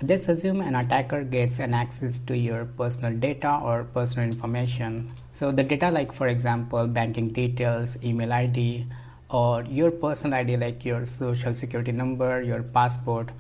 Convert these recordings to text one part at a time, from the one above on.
Let's assume an attacker gets an access to your personal data or personal information. So the data, like for example banking details, email ID, or your personal ID like your social security number, your passport.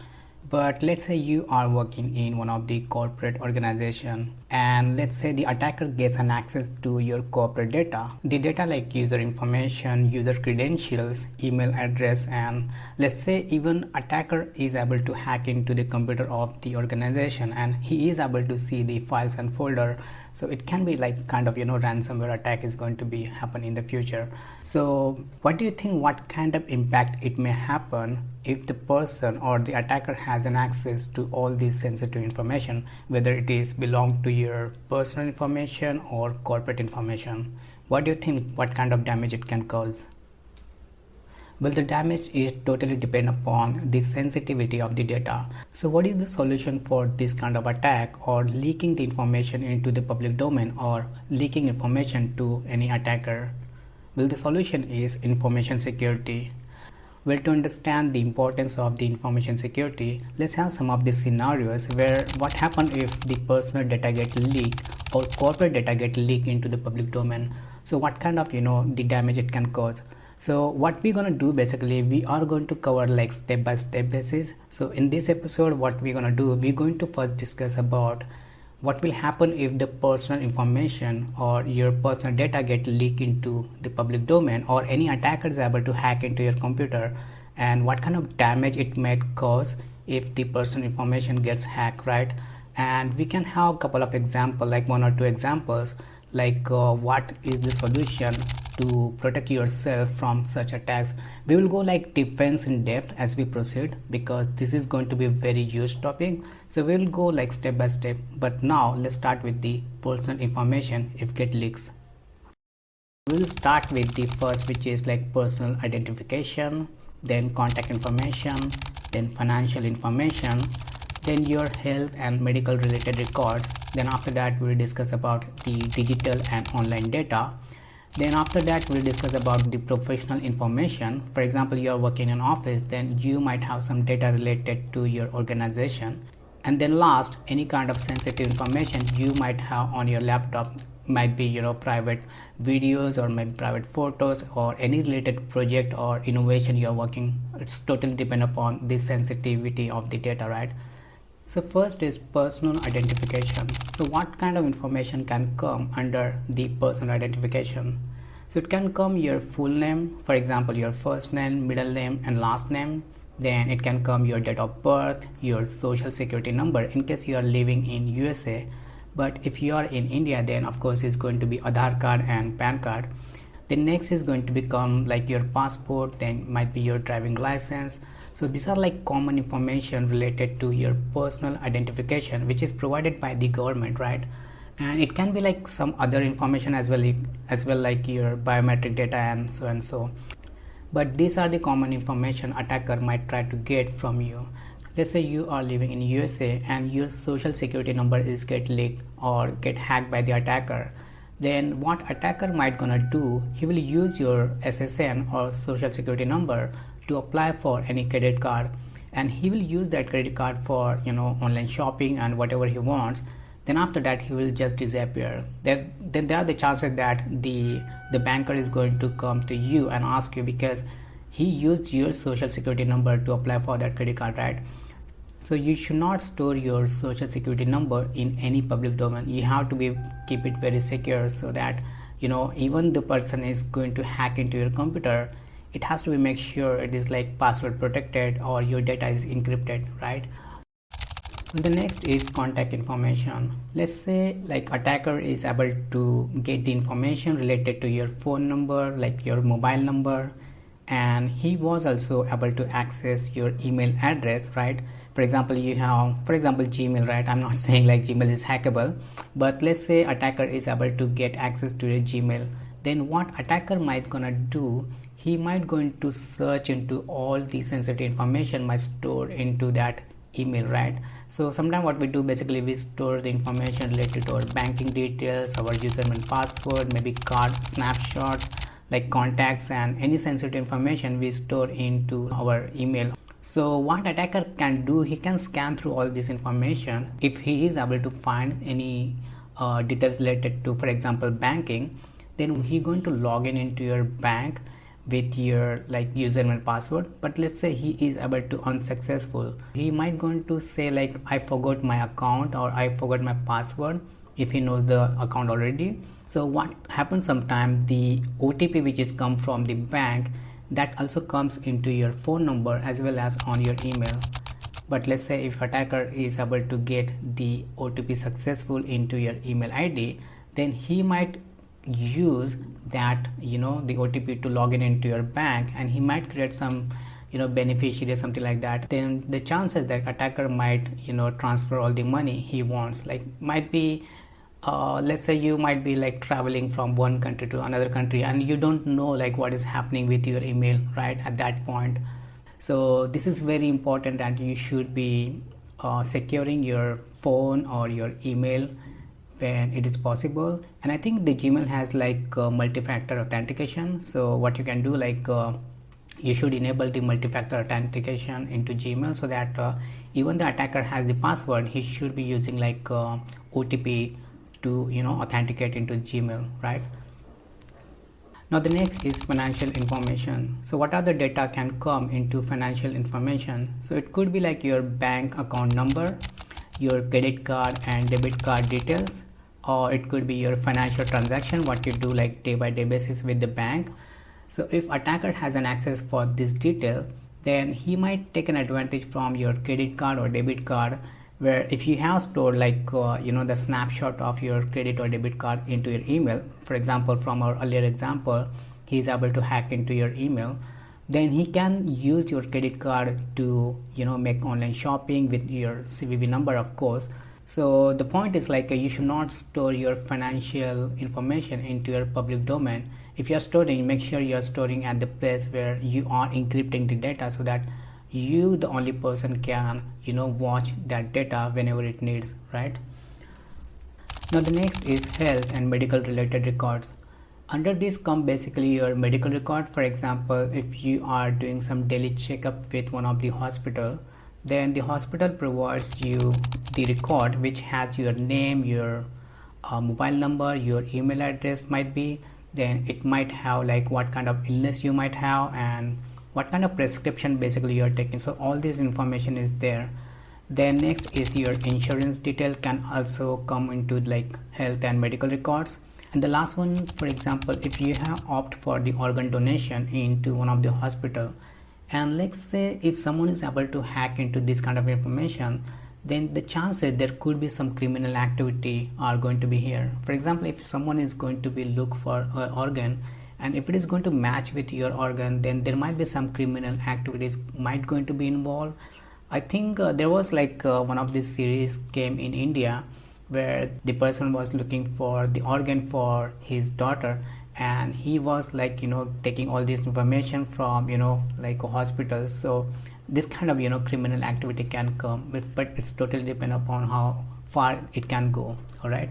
But let's say you are working in one of the corporate organization, and let's say the attacker gets an access to your corporate data. The data like user information, user credentials, email address, and let's say even attacker is able to hack into the computer of the organization, and he is able to see the files and folder. So it can be like kind of ransomware attack is going to be happen in the future. So what do you think, what kind of impact it may happen if the person or the attacker has an access to all these sensitive information, whether it is belong to your personal information or corporate information? What do you think, what kind of damage it can cause? Well, the damage is totally depend upon the sensitivity of the data. So what is the solution for this kind of attack or leaking the information into the public domain or leaking information to any attacker? Well, the solution is information security. Well, to understand the importance of the information security, let's have some of the scenarios where what happens if the personal data get leaked or corporate data get leaked into the public domain. So what kind of the damage it can cause. So what we're gonna do, basically we are going to cover like step by step basis. So in this episode what we're gonna do, we're going to first discuss about what will happen if the personal information or your personal data get leaked into the public domain or any attacker is able to hack into your computer, and what kind of damage it might cause if the personal information gets hacked, right? And we can have a couple of examples, like one or two examples, like what is the solution to protect yourself from such attacks. We will go like defense in depth as we proceed, because this is going to be a very huge topic. So we will go like step by step, but now let's start with the personal information if get leaks. We'll start with the first, which is like personal identification, then contact information, then financial information, then your health and medical related records. Then after that we'll discuss about the digital and online data. Then after that we'll discuss about the professional information. For example, you are working in an office, then you might have some data related to your organization. And then last, any kind of sensitive information you might have on your laptop, might be private videos or maybe private photos or any related project or innovation you are working. It's totally depend upon the sensitivity of the data, right? So first is personal identification. So what kind of information can come under the personal identification? So it can come your full name, for example your first name, middle name and last name. Then it can come your date of birth, your social security number in case you are living in USA. But if you are in India, then of course it's going to be Aadhaar card and PAN card. The next is going to become like your passport, then might be your driving license. So these are like common information related to your personal identification, which is provided by the government, right? And it can be like some other information as well, like your biometric data and so and so. But these are the common information attacker might try to get from you. Let's say you are living in USA and your social security number is get leaked or get hacked by the attacker. Then what attacker might gonna do, he will use your SSN or social security number to apply for any credit card, and he will use that credit card for online shopping and whatever he wants. Then after that he will just disappear. Then there are the chances that the banker is going to come to you and ask you, because he used your social security number to apply for that credit card, right? So you should not store your social security number in any public domain. You have to keep it very secure, so that even the person is going to hack into your computer, it has to be make sure it is like password protected or your data is encrypted, right? The next is contact information. Let's say like attacker is able to get the information related to your phone number, like your mobile number, and he was also able to access your email address, right? For example, you have Gmail, right? I'm not saying like Gmail is hackable, but let's say attacker is able to get access to your Gmail. Then what attacker might gonna do, he might going to search into all the sensitive information might store into that email, right? So sometimes what we do, basically we store the information related to our banking details, our username and password, maybe card snapshots, like contacts and any sensitive information we store into our email. So what attacker can do, he can scan through all this information. If he is able to find any details related to, for example, banking, then he going to log in into your bank with your like username and password. But let's say he is able to unsuccessful, he might going to say like, I forgot my account or I forgot my password, if he knows the account already. So what happens sometimes, the OTP which is come from the bank, that also comes into your phone number as well as on your email. But let's say if attacker is able to get the OTP successful into your email ID, then he might use that, the OTP to log in into your bank, and he might create some beneficiary or something like that. Then the chances that attacker might transfer all the money he wants, like might be let's say you might be like traveling from one country to another country and you don't know like what is happening with your email right at that point. So this is very important that you should be securing your phone or your email when it is possible. And I think the Gmail has like multi-factor authentication. So what you can do, like you should enable the multi-factor authentication into Gmail, so that even the attacker has the password, he should be using like OTP to authenticate into Gmail, right? Now the next is financial information. So what other data can come into financial information? So it could be like your bank account number, your credit card and debit card details, or it could be your financial transaction, what you do like day by day basis with the bank. So if attacker has an access for this detail, then he might take an advantage from your credit card or debit card, where if you have stored like the snapshot of your credit or debit card into your email, for example from our earlier example, he is able to hack into your email, then he can use your credit card to make online shopping with your CVV number, of course. So the point is like you should not store your financial information into your public domain. If you are storing, make sure you are storing at the place where you are encrypting the data, so that you the only person can watch that data whenever it needs, right? Now the next is health and medical related records. Under this come basically your medical record. For example, if you are doing some daily checkup with one of the hospital, then the hospital provides you the record which has your name, your mobile number, your email address might be, then it might have like what kind of illness you might have and what kind of prescription basically you are taking. So all this information is there. Then next is your insurance detail can also come into like health and medical records. And the last one, for example, if you have opt for the organ donation into one of the hospital, and let's say if someone is able to hack into this kind of information, then the chances there could be some criminal activity are going to be here. For example, if someone is going to be look for an organ, and if it is going to match with your organ, then there might be some criminal activities might going to be involved. I think there was like one of these series came in India where the person was looking for the organ for his daughter, and he was like taking all this information from like a hospital. So this kind of criminal activity can come, but it's totally depend upon how far it can go. All right,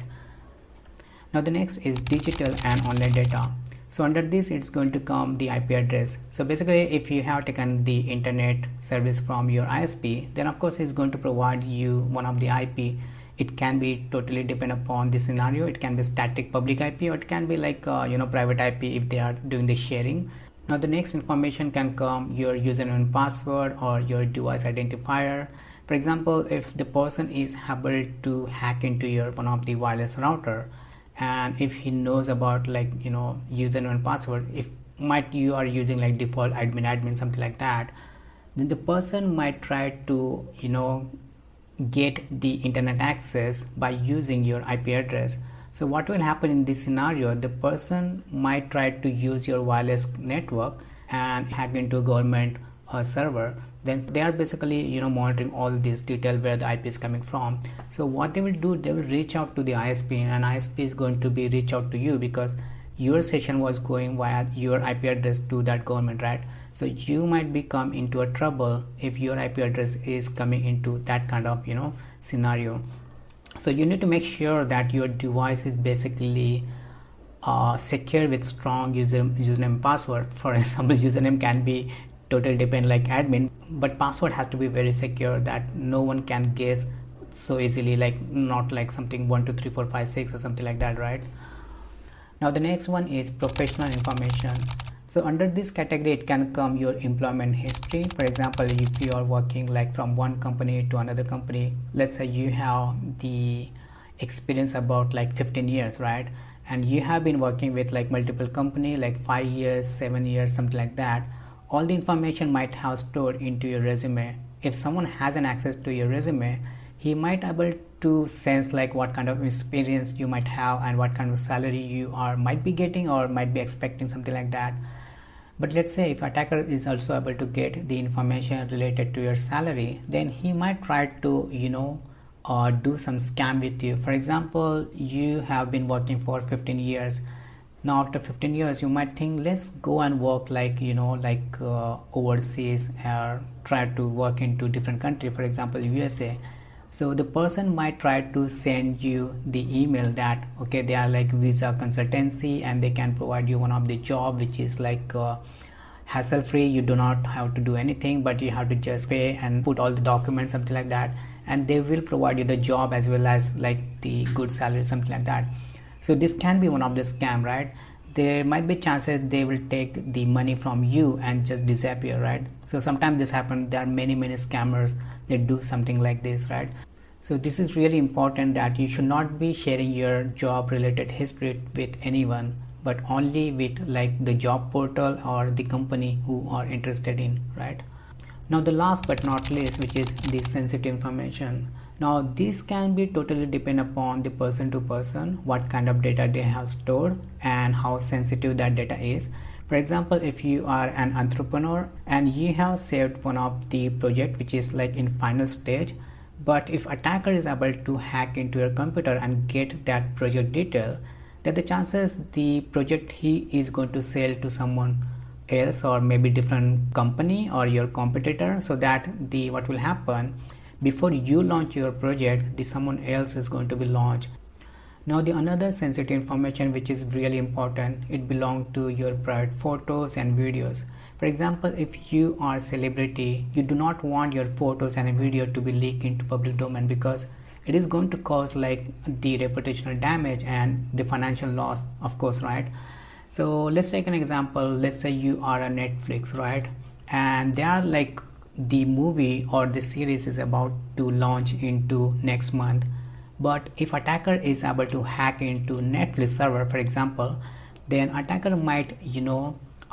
now the next is digital and online data. So under this it's going to come the IP address. So basically if you have taken the internet service from your ISP, then of course it's going to provide you one of the IP. It can be totally depend upon the scenario. It can be static public IP, or it can be like private IP if they are doing the sharing. Now the next information can come your username and password or your device identifier. For example, if the person is able to hack into your one of the wireless router, and if he knows about like username and password, if might you are using like default admin something like that, then the person might try to get the internet access by using your IP address. So what will happen in this scenario, the person might try to use your wireless network and hack into a government server. Then they are basically monitoring all this detail where the IP is coming from. So what they will do, they will reach out to the ISP, and ISP is going to be reach out to you because your session was going via your IP address to that government, right? So you might become into a trouble if your IP address is coming into that kind of scenario. So you need to make sure that your device is basically secure with strong username password. For example, username can be totally depend like admin, but password has to be very secure that no one can guess so easily, like not like something 1 2 3 4 5 6 or something like that, right? Now the next one is professional information. So under this category it can come your employment history. For example, if you are working like from one company to another company, let's say you have the experience about like 15 years, right? And you have been working with like multiple company like 5 years, 7 years, something like that. All the information might have stored into your resume. If someone has an access to your resume, he might able to sense like what kind of experience you might have and what kind of salary you are might be getting or might be expecting, something like that. But let's say if attacker is also able to get the information related to your salary, then he might try to do some scam with you. For example, you have been working for 15 years. Now after 15 years you might think, let's go and work like overseas, or try to work into different country, for example USA. So the person might try to send you the email that okay, they are like visa consultancy and they can provide you one of the job which is like hassle free. You do not have to do anything, but you have to just pay and put all the documents, something like that, and they will provide you the job as well as like the good salary, something like that. So this can be one of the scam, right? There might be chances they will take the money from you and just disappear, right? So sometimes this happens. There are many scammers that do something like this, right? So this is really important that you should not be sharing your job related history with anyone, but only with like the job portal or the company who are interested in, right? Now the last but not least, which is the sensitive information. Now this can be totally depend upon the person to person, what kind of data they have stored and how sensitive that data is. For example, if you are an entrepreneur and you have saved one of the project which is like in final stage, but if attacker is able to hack into your computer and get that project detail, then the chances the project he is going to sell to someone else or maybe different company or your competitor, so that the what will happen, before you launch your project, the someone else is going to be launched. Now the another sensitive information which is really important, it belongs to your private photos and videos. For example, if you are a celebrity, you do not want your photos and video to be leaked into public domain, because it is going to cause like the reputational damage and the financial loss, of course, right? So let's take an example. Let's say you are a Netflix, right? And they are like the movie or the series is about to launch into next month, but if attacker is able to hack into Netflix server, for example, then attacker might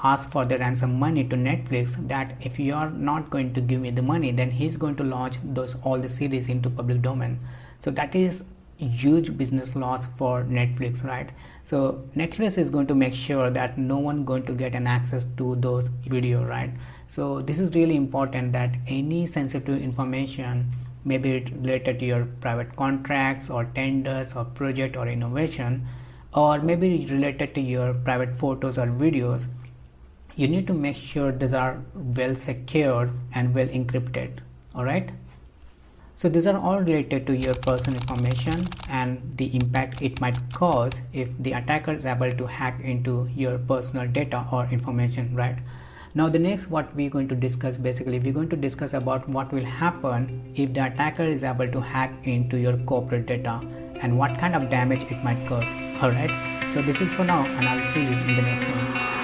ask for the ransom money to Netflix, that if you are not going to give me the money, then he's going to launch those all the series into public domain. So that is huge business loss for Netflix, right? So Netflix is going to make sure that no one going to get an access to those video, right? So this is really important that any sensitive information, maybe related to your private contracts or tenders or project or innovation, or maybe related to your private photos or videos, you need to make sure these are well secured and well encrypted. All right, so these are all related to your personal information and the impact it might cause if the attacker is able to hack into your personal data or information, right? Now the next what we're going to discuss, basically we're going to discuss about what will happen if the attacker is able to hack into your corporate data and what kind of damage it might cause. All right, so this is for now, and I'll see you in the next one.